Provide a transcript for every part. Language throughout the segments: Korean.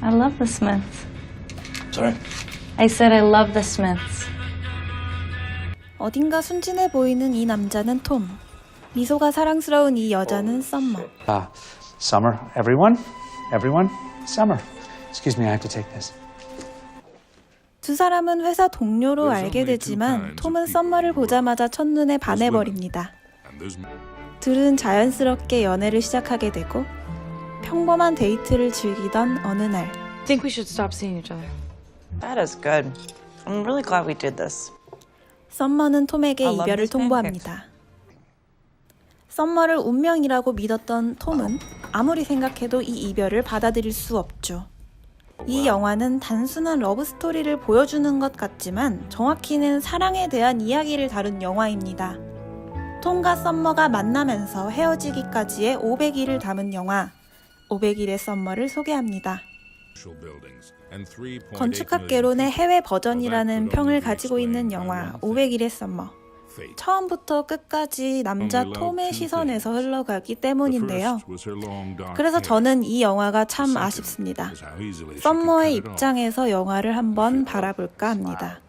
I love the Smiths. Sorry? I said I love the Smiths. 어딘가 순진해 보이는 이 남자는 톰. 미소가 사랑스러운 이 여자는 썸머. Summer. Everyone? Everyone? Summer. Excuse me, I have to take this. 두 사람은 회사 동료로 알게 되지만 톰은 썸머를 보자마자 첫눈에 반해버립니다. 둘은 자연스럽게 연애를 시작하게 되고 평범한 데이트를 즐기던 어느 날 I think we should stop seeing each other. That is good. I'm really glad we did this. 썸머는 톰에게 이별을 통보합니다. 썸머를 운명이라고 믿었던 톰은 아무리 생각해도 이 이별을 받아들일 수 없죠. 이 영화는 단순한 러브스토리를 보여주는 것 같지만 정확히는 사랑에 대한 이야기를 다룬 영화입니다. 톰과 썸머가 만나면서 헤어지기까지의 500일을 담은 영화 500일의 썸머를 소개합니다. 건축학개론의 해외 버전이라는 평을 가지고 있는 영화 500일의 썸머. 처음부터 끝까지 남자 톰의 시선에서 흘러가기 때문인데요. 그래서 저는 이 영화가 참 아쉽습니다. 썸머의 입장에서 영화를 한번 바라볼까 합니다.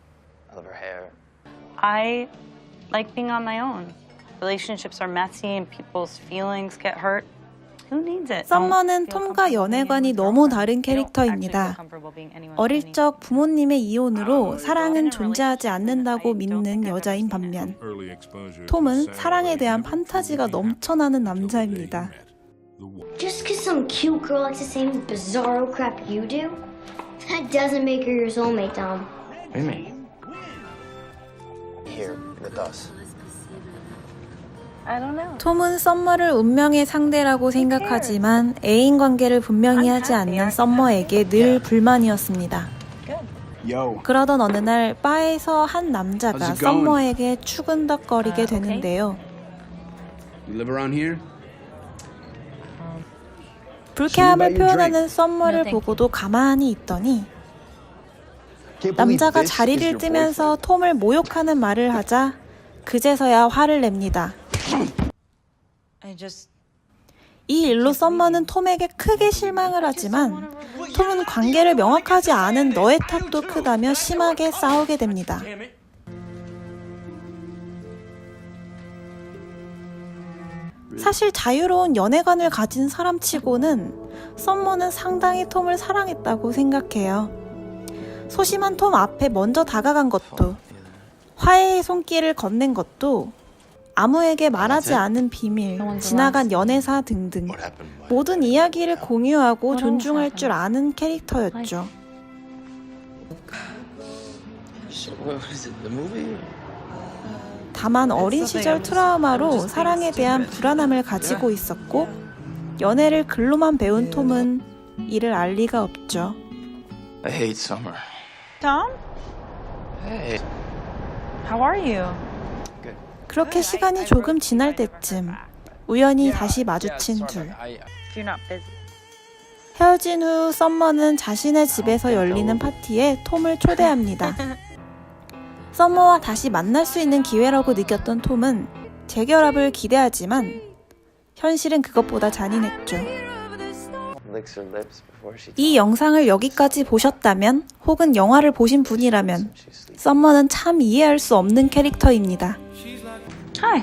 I like being on my own. Relationships are messy and people's feelings get hurt. Who needs it? 썸머는 톰과 연애관이 너무 다른 캐릭터입니다. 어릴 적 부모님의 이혼으로 사랑은 존재하지 않는다고 믿는 여자인 반면 톰은 사랑에 대한 판타지가 넘쳐나는 남자입니다. Just because some cute girl likes the same bizarro crap you do, that doesn't make her your soulmate, Tom. What do you mean? Here with us. I don't know. 톰은 썸머를 운명의 상대라고 생각하지만 애인 관계를 분명히 하지 않는 썸머에게 늘 불만이었습니다. 그러던 어느 날 바에서 한 남자가 썸머에게 추근덕거리게 되는데요. 불쾌함을 표현하는 썸머를 보고도 가만히 있더니 남자가 자리를 뜨면서 톰을 모욕하는 말을 하자 그제서야 화를 냅니다. 이 일로 썸머는 톰에게 크게 실망을 하지만 톰은 관계를 명확하지 않은 너의 탓도 크다며 심하게 싸우게 됩니다. 사실 자유로운 연애관을 가진 사람치고는 썸머는 상당히 톰을 사랑했다고 생각해요. 소심한 톰 앞에 먼저 다가간 것도 화해의 손길을 건넨 것도 아무에게 말하지 않은 비밀, 지나간 연애사 등등 모든 이야기를 공유하고 존중할 줄 아는 캐릭터였죠. 다만 어린 시절 트라우마로 사랑에 대한 불안함을 가지고 있었고 연애를 글로만 배운 톰은 이를 알 리가 없죠. I hate summer. Tom? Hey. How are you? 그렇게 시간이 조금 지날 때쯤 우연히 다시 마주친 둘. If you're not busy. 헤어진 후 썸머는 자신의 집에서 열리는 파티에 톰을 초대합니다. 썸머와 다시 만날 수 있는 기회라고 느꼈던 톰은 재결합을 기대하지만 현실은 그것보다 잔인했죠. 이 영상을 여기까지 보셨다면 혹은 영화를 보신 분이라면 썸머는 참 이해할 수 없는 캐릭터입니다. Hi.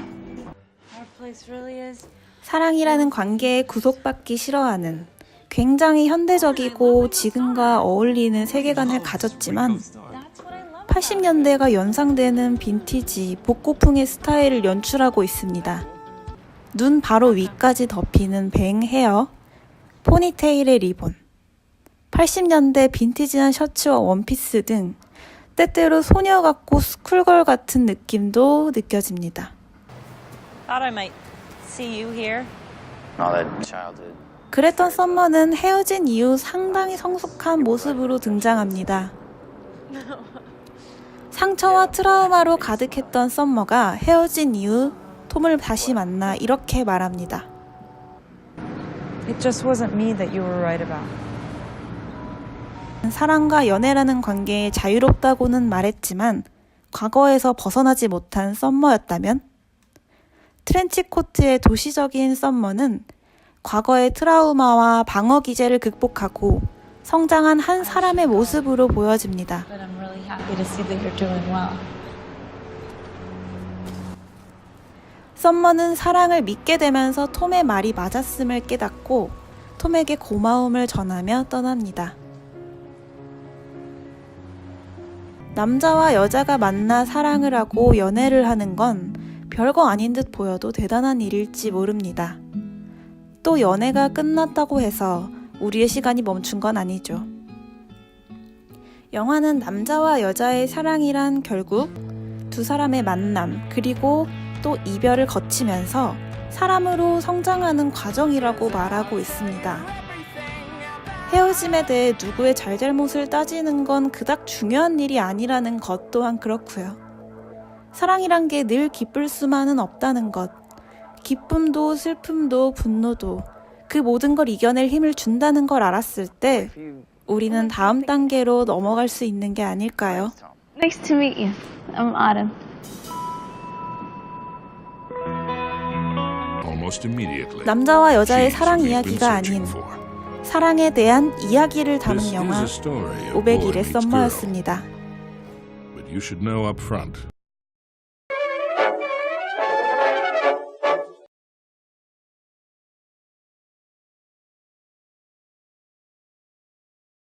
Our place really is. 사랑이라는 관계에 구속받기 싫어하는 굉장히 현대적이고 지금과 어울리는 세계관을 가졌지만 80년대가 연상되는 빈티지, 복고풍의 스타일을 연출하고 있습니다. 눈 바로 위까지 덮이는 뱅 헤어, 포니테일의 리본, 80년대 빈티지한 셔츠와 원피스 등 때때로 소녀 같고 스쿨걸 같은 느낌도 느껴집니다. Thought I might see you here. Oh, that childhood. 그랬던 썸머는 헤어진 이후 상당히 성숙한 모습으로 등장합니다. 상처와 트라우마로 가득했던 썸머가 헤어진 이후 톰을 다시 만나 이렇게 말합니다. It just wasn't me that you were right about. 사랑과 연애라는 관계에 자유롭다고는 말했지만 과거에서 벗어나지 못한 썸머였다면? 트렌치코트의 도시적인 썸머는 과거의 트라우마와 방어 기제를 극복하고 성장한 한 사람의 모습으로 보여집니다. But I'm really happy to see that you're doing well. 썸머는 사랑을 믿게 되면서 톰의 말이 맞았음을 깨닫고 톰에게 고마움을 전하며 떠납니다. 남자와 여자가 만나 사랑을 하고 연애를 하는 건 별거 아닌 듯 보여도 대단한 일일지 모릅니다. 또 연애가 끝났다고 해서 우리의 시간이 멈춘 건 아니죠. 영화는 남자와 여자의 사랑이란 결국 두 사람의 만남 그리고 또 이별을 거치면서 사람으로 성장하는 과정이라고 말하고 있습니다. 헤어짐에 대해 누구의 잘잘못을 따지는 건 그닥 중요한 일이 아니라는 것 또한 그렇고요. 사랑이란 게 늘 기쁠 수만은 없다는 것, 기쁨도 슬픔도 분노도 그 모든 걸 이겨낼 힘을 준다는 걸 알았을 때 우리는 다음 단계로 넘어갈 수 있는 게 아닐까요? Nice to meet you. I'm Autumn. Almost immediately. 남자와 여자의 She's 사랑 who we've 이야기가 been 아닌 searching for. 사랑에 대한 이야기를 담은 This is 영화 a story of boy 501의 meets girl. 썸머였습니다. But you should know up front,